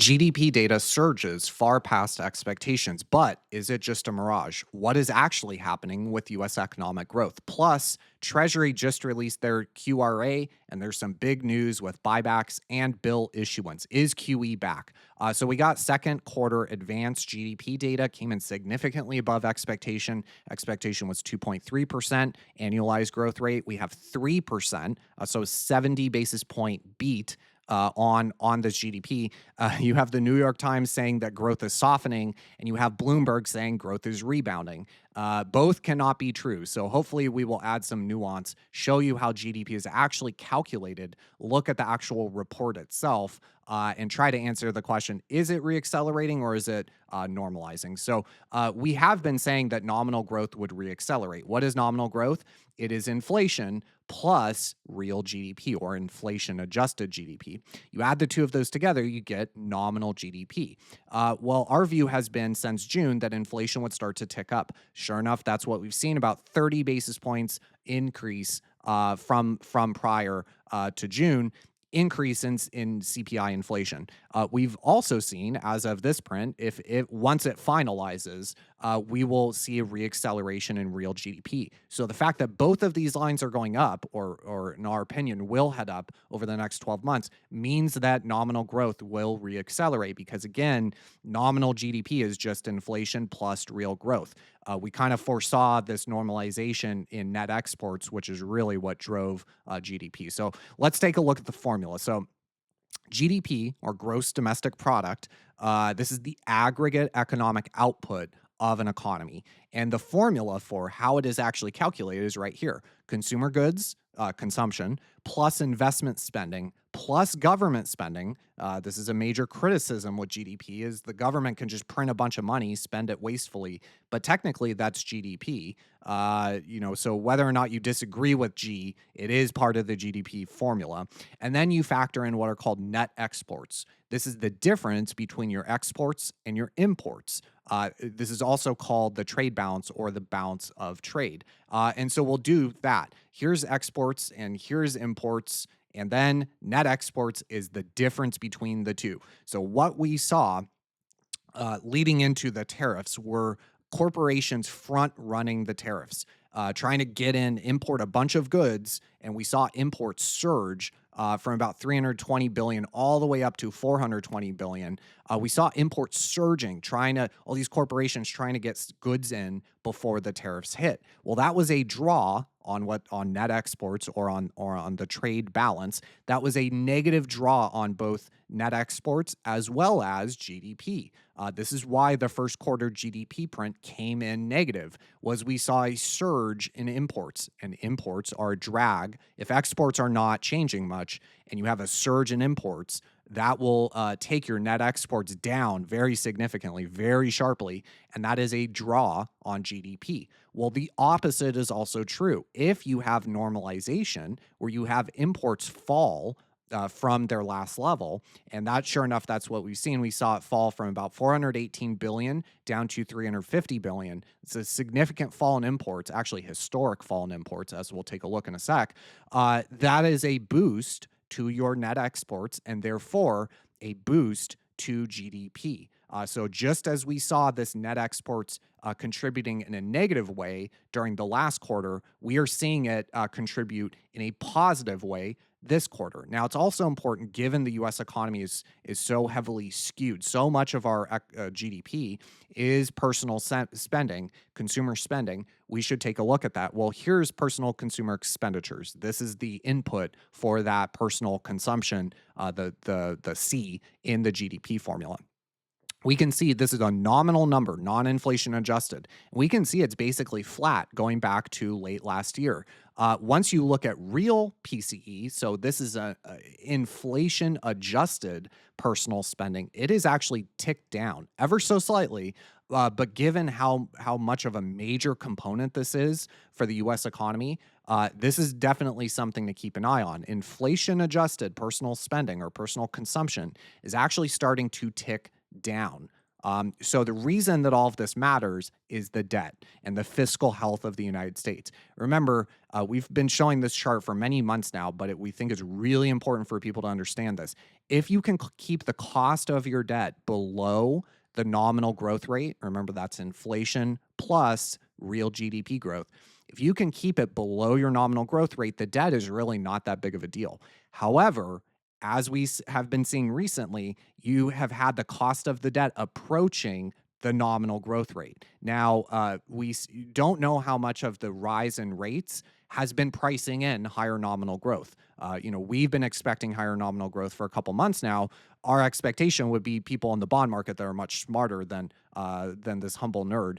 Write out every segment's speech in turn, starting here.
GDP data surges far past expectations, but is it just a mirage? What is actually happening with US economic growth? Plus, Treasury just released their QRA, and there's some big news with buybacks and bill issuance. Is QE back? So we got second quarter advanced GDP data, came in significantly above expectation. Expectation was 2.3% annualized growth rate. We have 3%, so 70 basis point beat on this GDP. You have the New York Times saying that growth is softening, and you have Bloomberg saying growth is rebounding. Both cannot be true. So hopefully we will add some nuance, show you how GDP is actually calculated, look at the actual report itself, and try to answer the question, is it reaccelerating or is it normalizing? So we have been saying that nominal growth would reaccelerate. What is nominal growth? It is inflation plus real GDP or inflation adjusted GDP. You add the two of those together, you get nominal GDP. Well, our view has been since June that inflation would start to tick up. Sure enough, that's what we've seen, about 30 basis points increase from prior to June. Increase in CPI inflation. We've also seen, as of this print, if once it finalizes, we will see a reacceleration in real GDP. So the fact that both of these lines are going up, or in our opinion, will head up over the next 12 months, means that nominal growth will reaccelerate because, again, nominal GDP is just inflation plus real growth. We kind of foresaw this normalization in net exports, which is really what drove GDP. So let's take a look at the formula. So GDP, or gross domestic product, this is the aggregate economic output of an economy. And the formula for how it is actually calculated is right here. Consumer goods, consumption, plus investment spending, plus government spending. This is a major criticism with GDP is the government can just print a bunch of money, spend it wastefully, but technically that's GDP. So whether or not you disagree with G, it is part of the GDP formula. And then you factor in what are called net exports. This is the difference between your exports and your imports. This is also called the trade balance or the balance of trade. And so we'll do that. Here's exports and here's imports. And then net exports is the difference between the two. So what we saw leading into the tariffs were corporations front running the tariffs, trying to get in, import a bunch of goods. And we saw imports surge from about 320 billion all the way up to 420 billion. We saw imports surging, all these corporations trying to get goods in before the tariffs hit. Well, that was a draw on net exports or on the trade balance. That was a negative draw on both net exports as well as GDP. This is why the first quarter GDP print came in negative, was we saw a surge in imports, and imports are a drag. If exports are not changing much and you have a surge in imports, that will take your net exports down very significantly, very sharply, and that is a draw on GDP. Well, the opposite is also true. If you have normalization, where you have imports fall from their last level, and that, sure enough, that's what we've seen. We saw it fall from about 418 billion down to 350 billion. It's a significant fall in imports, actually historic fall in imports, as we'll take a look in a sec. That is a boost to your net exports and therefore a boost to GDP. So just as we saw this net exports contributing in a negative way during the last quarter, we are seeing it contribute in a positive way this quarter. Now, it's also important, given the U.S. economy is so heavily skewed, so much of our GDP is personal spending, consumer spending. We should take a look at that. Well, here's personal consumer expenditures. This is the input for that personal consumption, the C in the GDP formula. We can see this is a nominal number, non-inflation adjusted. We can see it's basically flat going back to late last year. Once you look at real PCE, so this is a inflation adjusted personal spending, it is actually ticked down ever so slightly. But given how much of a major component this is for the U.S. economy, this is definitely something to keep an eye on. Inflation-adjusted personal spending or personal consumption is actually starting to tick down. So the reason that all of this matters is the debt and the fiscal health of the United States. Remember, we've been showing this chart for many months now, but we think it's really important for people to understand this. If you can keep the cost of your debt below the nominal growth rate, remember that's inflation plus real GDP growth. If you can keep it below your nominal growth rate, the debt is really not that big of a deal. However, as we have been seeing recently, you have had the cost of the debt approaching the nominal growth rate. Now, don't know how much of the rise in rates has been pricing in higher nominal growth. We've been expecting higher nominal growth for a couple months now. Our expectation would be people in the bond market that are much smarter than this humble nerd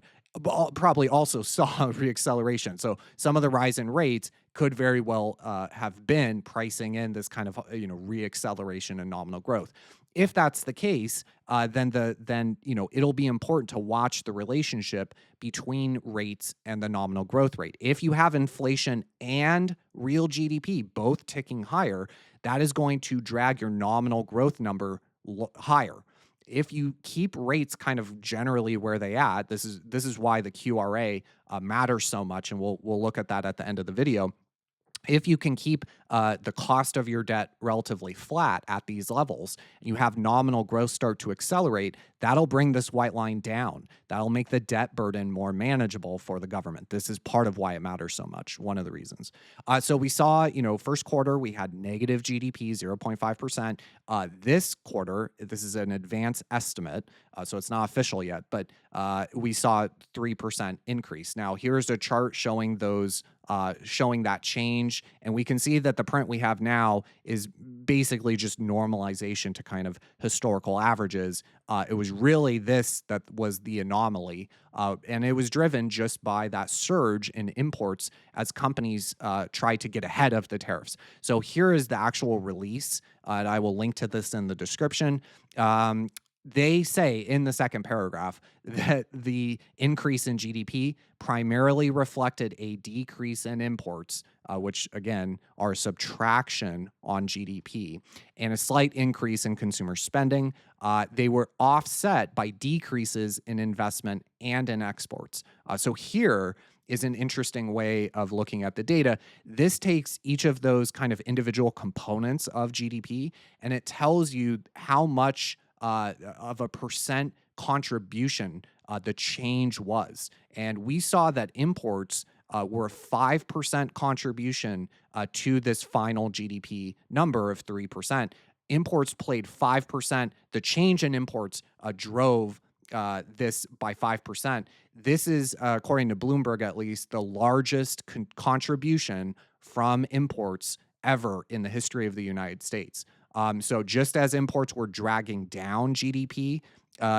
probably also saw reacceleration. So some of the rise in rates could very well have been pricing in this kind of reacceleration in nominal growth. If that's the case, then it'll be important to watch the relationship between rates and the nominal growth rate. If you have inflation and real GDP both ticking higher, that is going to drag your nominal growth number higher. If you keep rates kind of generally where they at, this is why the QRA matters so much, and we'll look at that at the end of the video. If you can keep the cost of your debt relatively flat at these levels, and you have nominal growth start to accelerate, that'll bring this white line down. That'll make the debt burden more manageable for the government. This is part of why it matters so much, one of the reasons. So we saw, first quarter, we had negative GDP, 0.5%. This quarter, this is an advanced estimate, so it's not official yet, but we saw 3% increase. Now, here's a chart showing showing that change. And we can see that the print we have now is basically just normalization to kind of historical averages. It was really this that was the anomaly. And it was driven just by that surge in imports as companies tried to get ahead of the tariffs. So here is the actual release. And I will link to this in the description. They say in the second paragraph that the increase in GDP primarily reflected a decrease in imports, which again are a subtraction on GDP, and a slight increase in consumer spending. They were offset by decreases in investment and in exports. So here is an interesting way of looking at the data. This takes each of those kind of individual components of GDP, and it tells you how much of a percent contribution the change was. And we saw that imports were a 5% contribution to this final GDP number of 3%. Imports played 5%. The change in imports drove this by 5%. This is, according to Bloomberg at least, the largest contribution from imports ever in the history of the United States. So just as imports were dragging down GDP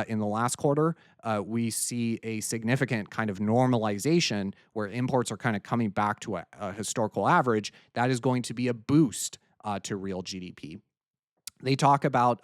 in the last quarter, we see a significant kind of normalization where imports are kind of coming back to a historical average. That is going to be a boost to real GDP. They talk about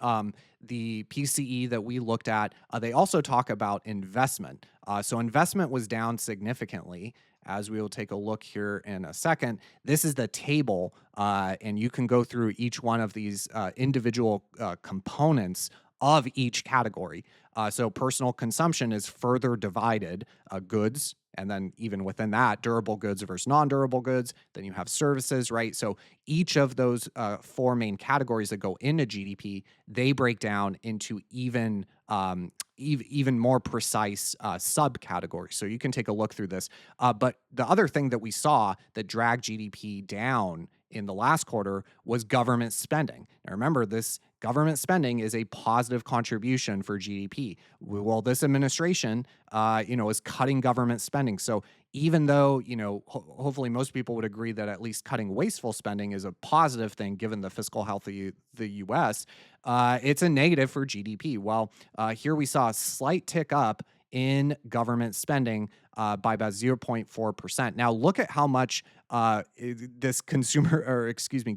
the PCE that we looked at. They also talk about investment. So investment was down significantly, as we will take a look here in a second. This is the table, and you can go through each one of these individual components of each category. So personal consumption is further divided, goods, and then even within that, durable goods versus non-durable goods. Then you have services, right? So each of those four main categories that go into GDP, they break down into even more precise subcategories. So you can take a look through this. But the other thing that we saw that dragged GDP down in the last quarter was government spending. Now remember, this government spending is a positive contribution for GDP. Well, this administration, is cutting government spending. So even though, hopefully most people would agree that at least cutting wasteful spending is a positive thing given the fiscal health of the U.S., it's a negative for GDP. Well, here we saw a slight tick up in government spending by about 0.4%. Now, look at how much this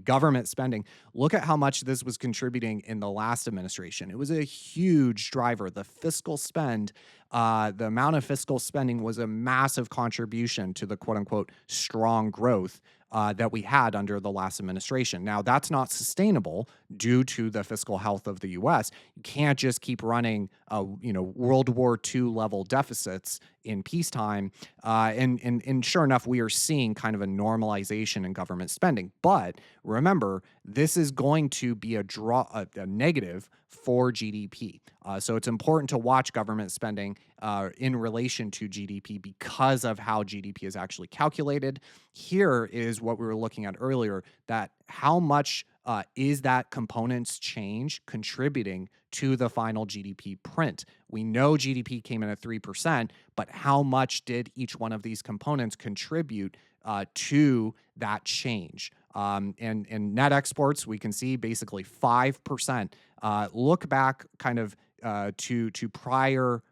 government spending, look at how much this was contributing in the last administration. It was a huge driver. The fiscal spend, the amount of fiscal spending was a massive contribution to the quote unquote strong growth that we had under the last administration. Now, that's not sustainable due to the fiscal health of the U.S. You can't just keep running, World War II level deficits in peacetime. And sure enough, we are seeing kind of a normalization in government spending. But remember, this is going to be a negative for GDP. So it's important to watch government spending in relation to GDP because of how GDP is actually calculated. Here is what we were looking at earlier, that how much is that components change contributing to the final GDP print? We know GDP came in at 3%, but how much did each one of these components contribute to that change? And net exports, we can see basically 5%. Look back kind of to prior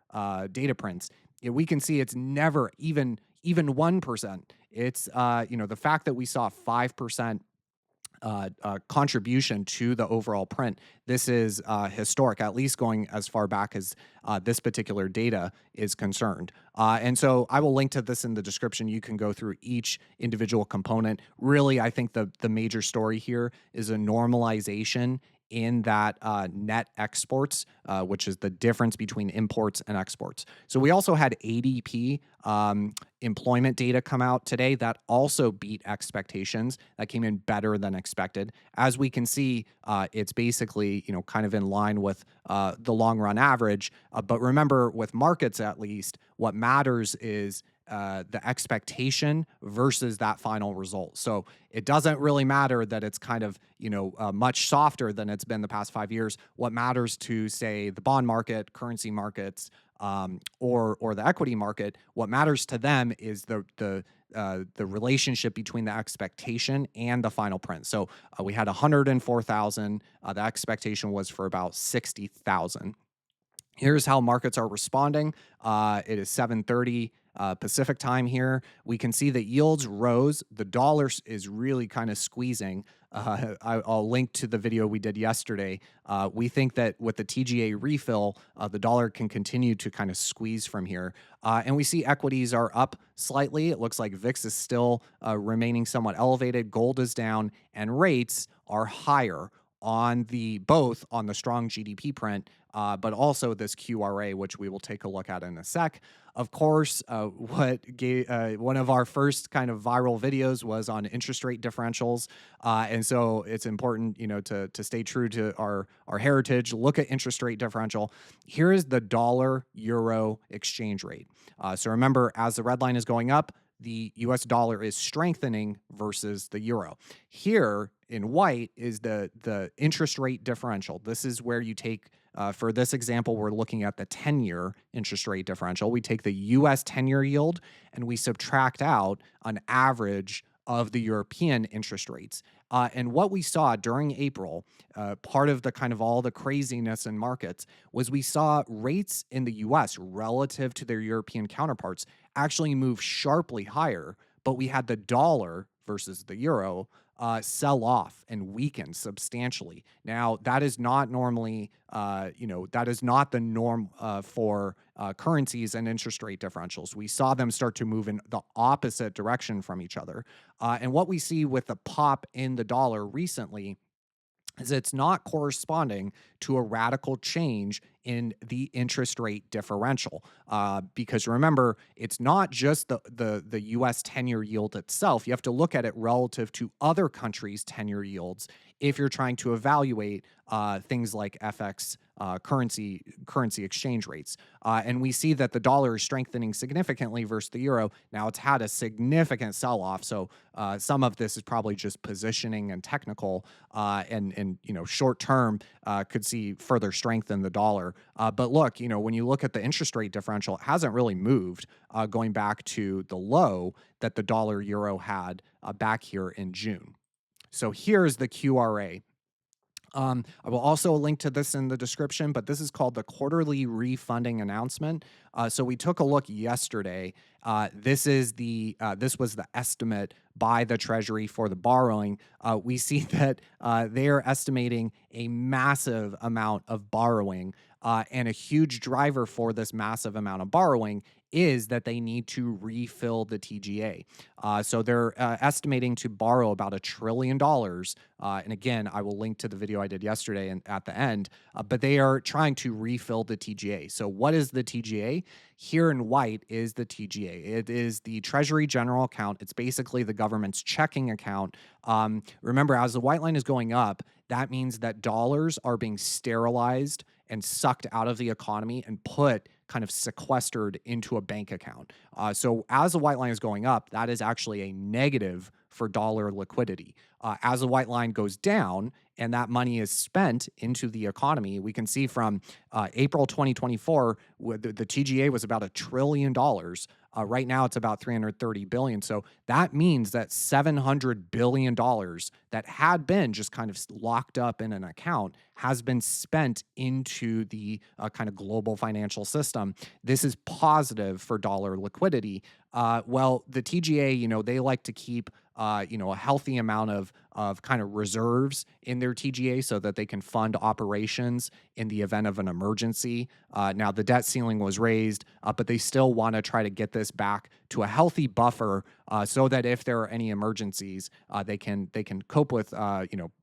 data prints. We can see it's never even 1%. It's the fact that we saw 5% contribution to the overall print. This is historic, at least going as far back as this particular data is concerned. And so I will link to this in the description. You can go through each individual component. Really, I think the major story here is a normalization in that net exports, which is the difference between imports and exports. So we also had ADP employment data come out today that also beat expectations. That came in better than expected. As we can see, it's basically kind of in line with the long run average. But remember, with markets at least, what matters is the expectation versus that final result. So it doesn't really matter that it's kind of, much softer than it's been the past 5 years. What matters to, say, the bond market, currency markets, or the equity market, what matters to them is the relationship between the expectation and the final print. So we had 104,000. The expectation was for about 60,000. Here's how markets are responding. It is 7:30 Pacific time here. We can see that yields rose. The dollar is really kind of squeezing. I'll link to the video we did yesterday. We think that with the TGA refill, the dollar can continue to kind of squeeze from here. And we see equities are up slightly. It looks like VIX is still remaining somewhat elevated. Gold is down, and rates are higher on both on the strong GDP print, but also this QRA, which we will take a look at in a sec. Of course, one of our first kind of viral videos was on interest rate differentials, and so it's important, to stay true to our heritage. Look at interest rate differential. Here is the dollar euro exchange rate. So remember, as the red line is going up, the US dollar is strengthening versus the euro. Here in white is the interest rate differential. This is where you take, for this example, we're looking at the 10-year interest rate differential. We take the US 10-year yield and we subtract out an average of the European interest rates. And what we saw during April, part of the kind of all the craziness in markets, was we saw rates in the US relative to their European counterparts actually move sharply higher, but we had the dollar versus the euro sell off and weaken substantially. Now, that is not normally, that is not the norm for currencies and interest rate differentials. We saw them start to move in the opposite direction from each other. And what we see with the pop in the dollar recently is it's not corresponding to a radical change in the interest rate differential. Because remember, it's not just the US 10-year yield itself. You have to look at it relative to other countries' 10-year yields if you're trying to evaluate things like FX currency exchange rates. And we see that the dollar is strengthening significantly versus the euro. Now, it's had a significant sell-off, so some of this is probably just positioning and technical, and short term could see further strength in the dollar. But look, when you look at the interest rate differential, it hasn't really moved going back to the low that the dollar euro had back here in June. So here's the QRA. I will also link to this in the description, but this is called the Quarterly Refunding Announcement. So we took a look yesterday. This was the estimate by the Treasury for the borrowing. We see that they are estimating a massive amount of borrowing And a huge driver for this massive amount of borrowing is that they need to refill the TGA. So they're estimating to borrow about $1 trillion. And again, I will link to the video I did yesterday and at the end. But they are trying to refill the TGA. So what is the TGA? Here in white is the TGA. It is the Treasury General Account. It's basically the government's checking account. Remember, as the white line is going up, that means that dollars are being sterilized and sucked out of the economy and put kind of sequestered into a bank account. So as the white line is going up, that is actually a negative for dollar liquidity. As the white line goes down and that money is spent into the economy, we can see from April 2024, the TGA was about $1 trillion. Right now, it's about 330 billion. So that means that $700 billion that had been just kind of locked up in an account has been spent into the kind of global financial system. This is positive for dollar liquidity. Well, the TGA, they like to keep a healthy amount of kind of reserves in their TGA so that they can fund operations in the event of an emergency. Now the debt ceiling was raised, but they still want to try to get this back to a healthy buffer so that if there are any emergencies, they can cope with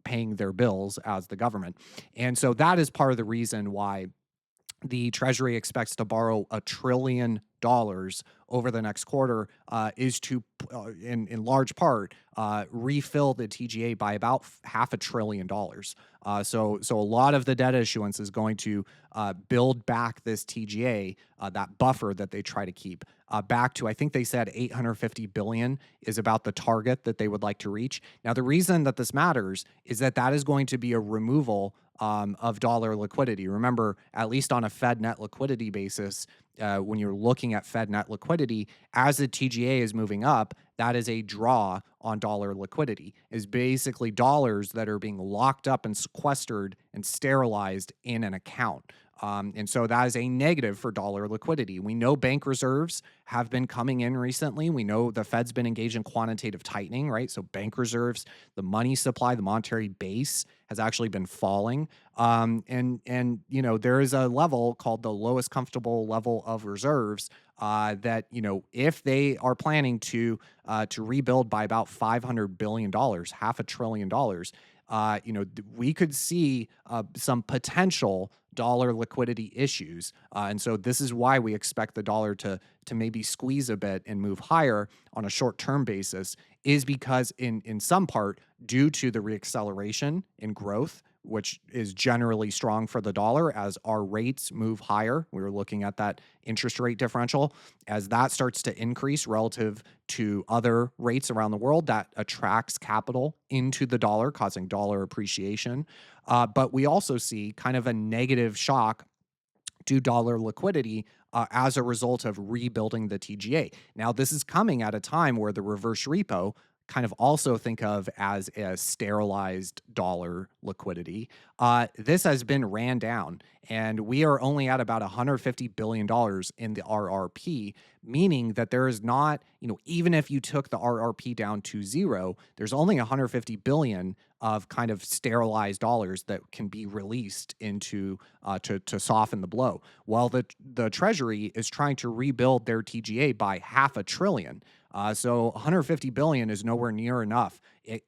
paying their bills as the government. And so that is part of the reason why the Treasury expects to borrow $1 trillion over the next quarter, is to, in large part, refill the TGA by about $500 billion. So a lot of the debt issuance is going to build back this TGA, that buffer that they try to keep, back to, I think they said 850 billion is about the target that they would like to reach. Now, the reason that this matters is that that is going to be a removal of dollar liquidity. Remember, at least on a Fed net liquidity basis, when you're looking at Fed net liquidity, as the TGA is moving up, that is a draw on dollar liquidity, is basically dollars that are being locked up and sequestered and sterilized in an account. And so that is a negative for dollar liquidity. We know bank reserves have been coming in recently. We know the Fed's been engaged in quantitative tightening, right? So bank reserves, the money supply, the monetary base has actually been falling. And there is a level called the lowest comfortable level of reserves that if they are planning to rebuild by about $500 billion, $500 billion, we could see some potential dollar liquidity issues. And so this is why we expect the dollar to maybe squeeze a bit and move higher on a short-term basis, is because in some part due to the reacceleration in growth, which is generally strong for the dollar as our rates move higher. We were looking at that interest rate differential. As that starts to increase relative to other rates around the world, that attracts capital into the dollar, causing dollar appreciation. But we also see kind of a negative shock to dollar liquidity as a result of rebuilding the TGA. Now, this is coming at a time where the reverse repo, kind of also think of as a sterilized dollar liquidity. This has been ran down, and we are only at about $150 billion in the RRP, meaning that there is not, even if you took the RRP down to zero, there's only 150 billion of kind of sterilized dollars that can be released into to soften the blow. While the Treasury is trying to rebuild their TGA by $500 billion. So 150 billion is nowhere near enough.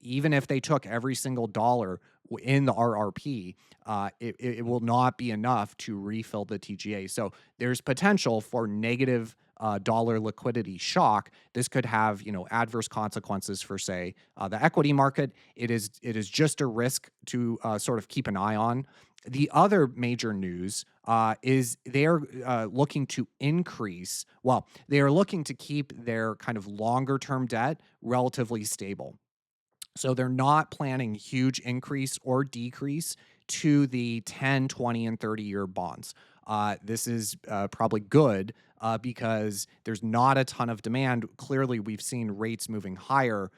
Even if they took every single dollar in the RRP, it will not be enough to refill the TGA. So there's potential for negative dollar liquidity shock. This could have adverse consequences for, say, the equity market. It is just a risk to sort of keep an eye on. The other major news is they're looking to increase, well, they are looking to keep their kind of longer term debt relatively stable. So they're not planning huge increase or decrease to the 10, 20, and 30-year bonds. This is probably good because there's not a ton of demand. Clearly, we've seen rates moving higher,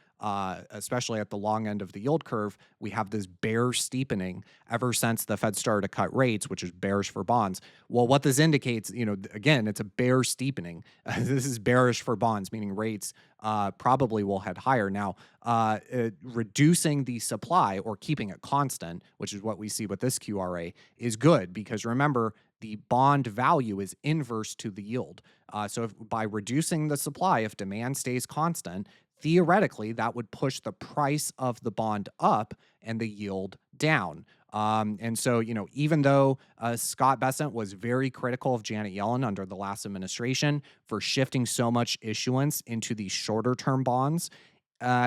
especially at the long end of the yield curve. We have this bear steepening ever since the Fed started to cut rates, which is bearish for bonds. Well, what this indicates, again, it's a bear steepening. This is bearish for bonds, meaning rates probably will head higher. Now, reducing the supply or keeping it constant, which is what we see with this QRA, is good because remember, the bond value is inverse to the yield. So if, by reducing the supply, if demand stays constant, theoretically that would push the price of the bond up and the yield down. And so, even though Scott Bessent was very critical of Janet Yellen under the last administration for shifting so much issuance into these shorter term bonds,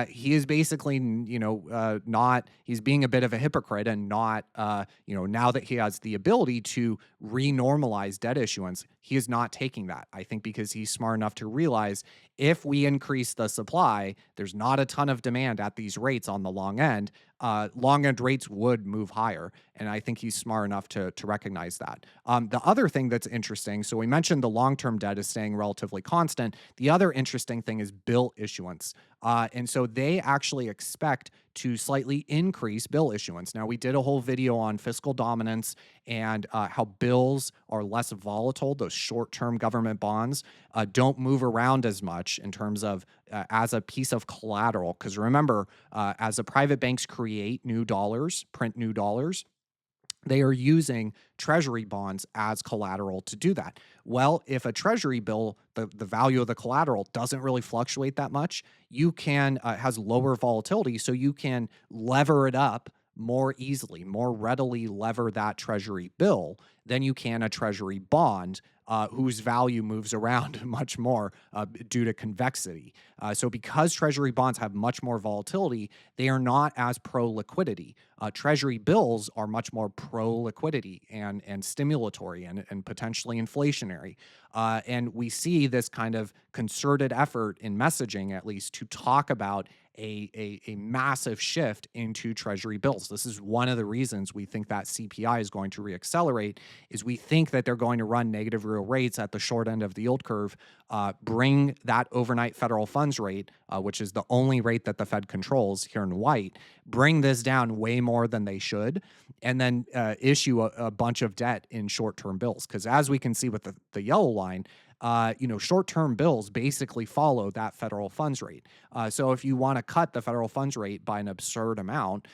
he is basically, not, he's being a bit of a hypocrite and not, now that he has the ability to renormalize debt issuance, he is not taking that. I think because he's smart enough to realize if we increase the supply, there's not a ton of demand at these rates on the long end. Long end rates would move higher. And I think he's smart enough to recognize that. The other thing that's interesting, so we mentioned the long term debt is staying relatively constant. The other interesting thing is bill issuance. And so they actually expect to slightly increase bill issuance. Now, we did a whole video on fiscal dominance and how bills are less volatile. Those short term government bonds don't move around as much in terms of as a piece of collateral. Because remember, as the private banks create new dollars, print new dollars, they are using treasury bonds as collateral to do that. Well, if a treasury bill, the value of the collateral doesn't really fluctuate that much, you can has lower volatility, so you can lever it up more easily, more readily lever that treasury bill than you can a treasury bond, whose value moves around much more due to convexity. So because treasury bonds have much more volatility, they are not as pro liquidity. Treasury bills are much more pro liquidity and stimulatory and potentially inflationary. And we see this kind of concerted effort in messaging, at least, to talk about a massive shift into treasury bills. This is one of the reasons we think that CPI is going to reaccelerate, is we think that they're going to run negative real rates at the short end of the yield curve, bring that overnight federal funds rate, which is the only rate that the Fed controls here in white, bring this down way more than they should, and then issue a bunch of debt in short-term bills. Because as we can see with the yellow line, short-term bills basically follow that federal funds rate. So if you want to cut the federal funds rate by an absurd amount,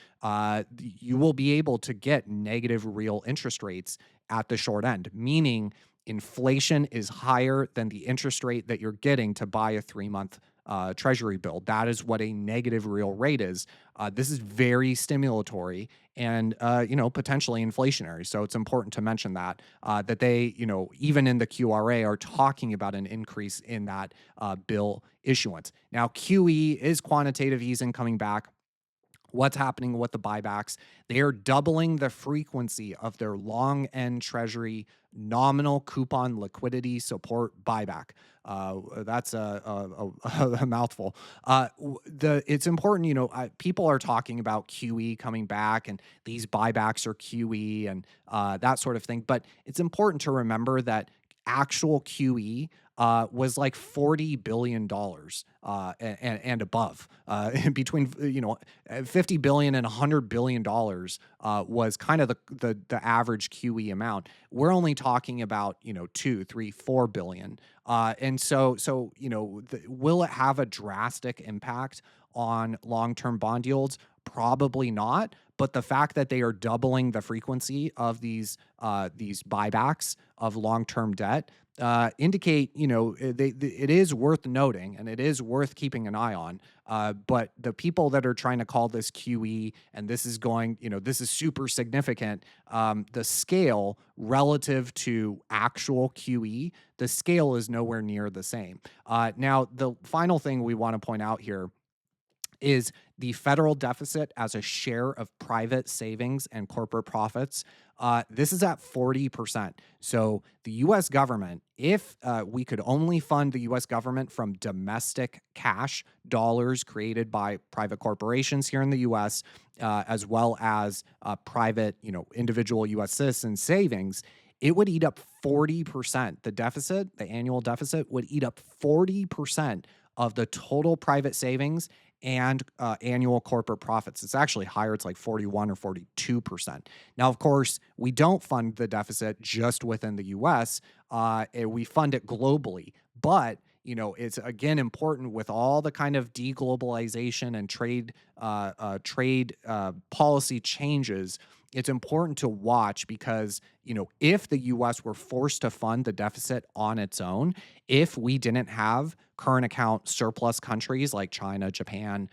you will be able to get negative real interest rates at the short end, meaning inflation is higher than the interest rate that you're getting to buy a 3-month treasury bill. That is what a negative real rate is. This is very stimulatory and, potentially inflationary. So it's important to mention that they, even in the QRA are talking about an increase in that bill issuance. Now, QE is quantitative easing coming back. What's happening with the buybacks? They are doubling the frequency of their long end treasury nominal coupon liquidity support buyback. That's a mouthful. It's important, people are talking about QE coming back and these buybacks are QE and that sort of thing. But it's important to remember that actual QE was like $40 billion and above. Between $50 billion and $100 billion was kind of the average QE amount. We're only talking about 2, 3, 4 billion. And so will it have a drastic impact on long-term bond yields? Probably not. But the fact that they are doubling the frequency of these buybacks of long-term debt indicate, it is worth noting and it is worth keeping an eye on. But the people that are trying to call this QE and this is going, this is super significant, the scale relative to actual QE, the scale is nowhere near the same. Now, the final thing we want to point out here is the federal deficit as a share of private savings and corporate profits. This is at 40%. So the U.S. government, if we could only fund the U.S. government from domestic cash dollars created by private corporations here in the U.S., as well as private, individual U.S. citizen savings, it would eat up 40%. The deficit, the annual deficit, would eat up 40% of the total private savings and annual corporate profits. It's actually higher. It's like 41 or 42%. Now, of course, we don't fund the deficit just within the U.S. We fund it globally. But, it's, again, important with all the kind of deglobalization and trade policy changes. It's important to watch because if the US were forced to fund the deficit on its own, if we didn't have current account surplus countries like China, Japan,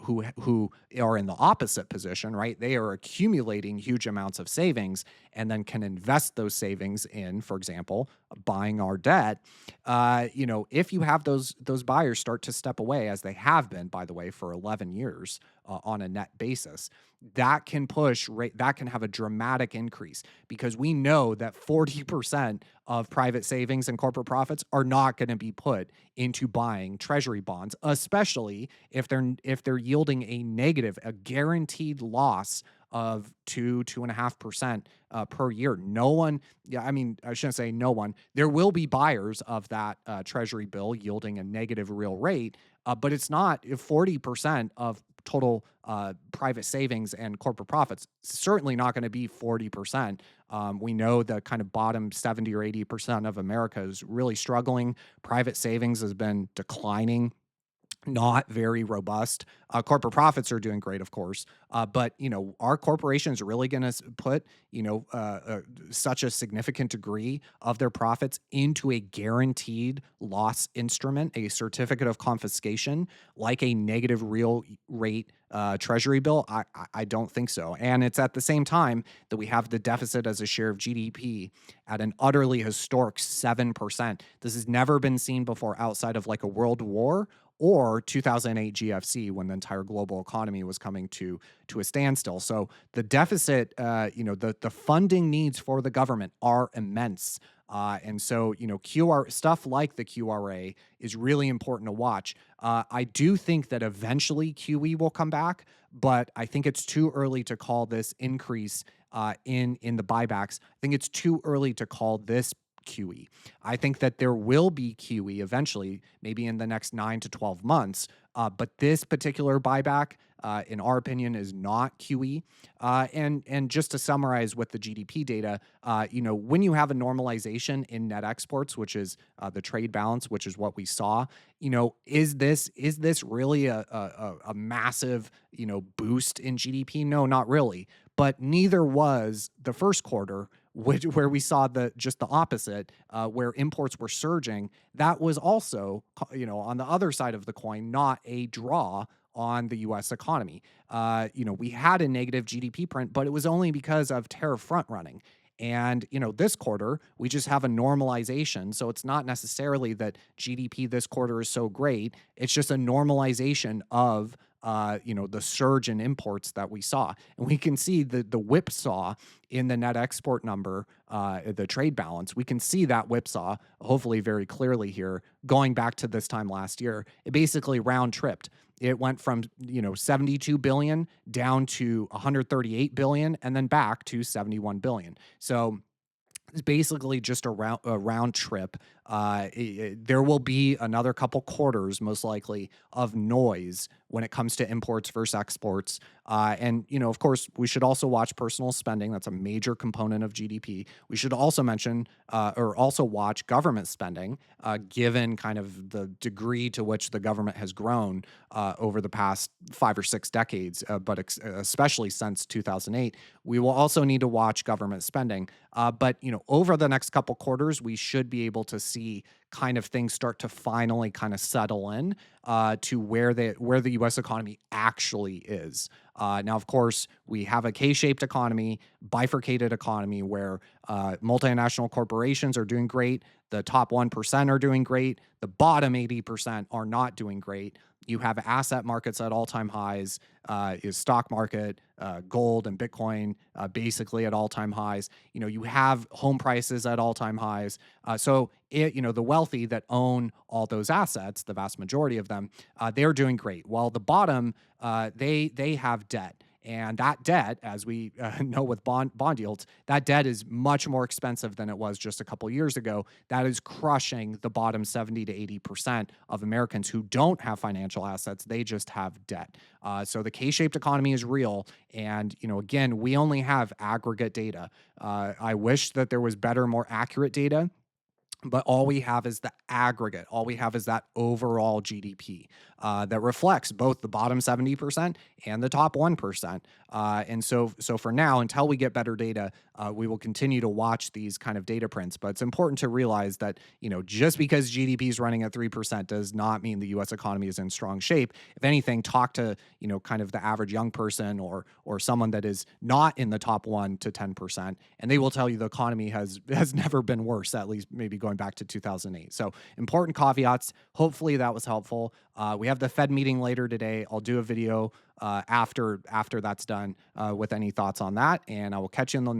who are in the opposite position, right? They are accumulating huge amounts of savings and then can invest those savings in, for example, buying our debt. If you have those buyers start to step away, as they have been, by the way, for 11 years on a net basis, that can push rate, that can have a dramatic increase, because we know that 40% of private savings and corporate profits are not going to be put into buying treasury bonds, especially if they're yielding a negative, a guaranteed loss of 2.5% per year. No one, yeah, I mean, I shouldn't say no one. There will be buyers of that treasury bill yielding a negative real rate, but it's not, if 40% of total private savings and corporate profits, certainly not going to be 40%. We know the kind of bottom 70 or 80% of America is really struggling. Private savings has been declining, not very robust. Corporate profits are doing great, of course, but our corporations are really going to put such a significant degree of their profits into a guaranteed loss instrument, a certificate of confiscation, like a negative real rate treasury bill. I don't think so. And it's at the same time that we have the deficit as a share of GDP at an utterly historic 7%. This has never been seen before outside of like a world war or 2008 GFC, when the entire global economy was coming to a standstill. So the deficit, the funding needs for the government are immense. And so, QR stuff like the QRA is really important to watch. I do think that eventually QE will come back, but I think it's too early to call this increase in the buybacks. I think it's too early to call this QE. I think that there will be QE eventually, maybe in the next 9 to 12 months. But this particular buyback, in our opinion, is not QE. And just to summarize with the GDP data, when you have a normalization in net exports, which is the trade balance, which is what we saw, is this really a massive boost in GDP? No, not really. But neither was the first quarter, where we saw just the opposite, where imports were surging. That was also, on the other side of the coin, not a draw on the U.S. economy. We had a negative GDP print, but it was only because of tariff front running. And, this quarter, we just have a normalization. So it's not necessarily that GDP this quarter is so great. It's just a normalization of, the surge in imports that we saw. And we can see the whipsaw in the net export number, the trade balance. We can see that whipsaw, hopefully very clearly here, going back to this time last year. It basically round tripped. It went from 72 billion down to 138 billion, and then back to 71 billion. So it's basically just a round trip. There will be another couple quarters, most likely, of noise when it comes to imports versus exports. And, of course, we should also watch personal spending. That's a major component of GDP. We should also mention or also watch government spending, given kind of the degree to which the government has grown over the past 5 or 6 decades, but especially since 2008. We will also need to watch government spending. But, over the next couple quarters, we should be able to see kind of things start to finally kind of settle in to where the U.S. economy actually is. Now, of course, we have a K-shaped economy, bifurcated economy, where multinational corporations are doing great. The top 1% are doing great. The bottom 80% are not doing great. You have asset markets at all-time highs, is stock market, gold and Bitcoin basically at all-time highs. You have home prices at all-time highs. So the wealthy that own all those assets, the vast majority of them, they're doing great. While the bottom, they have debt. And that debt, as we know with bond yields, that debt is much more expensive than it was just a couple years ago. That is crushing the bottom 70 to 80% of Americans who don't have financial assets. They just have debt. So the K-shaped economy is real. And, again, we only have aggregate data. I wish that there was better, more accurate data. But all we have is the aggregate. All we have is that overall GDP. that reflects both the bottom 70% and the top 1%. And so for now, until we get better data, we will continue to watch these kind of data prints. But it's important to realize that, just because GDP is running at 3% does not mean the US economy is in strong shape. If anything, talk to, kind of the average young person or someone that is not in the top 1 to 10%, and they will tell you the economy has never been worse, at least maybe going back to 2008. So important caveats. Hopefully that was helpful. We have the Fed meeting later today. I'll do a video after that's done with any thoughts on that, and I will catch you in the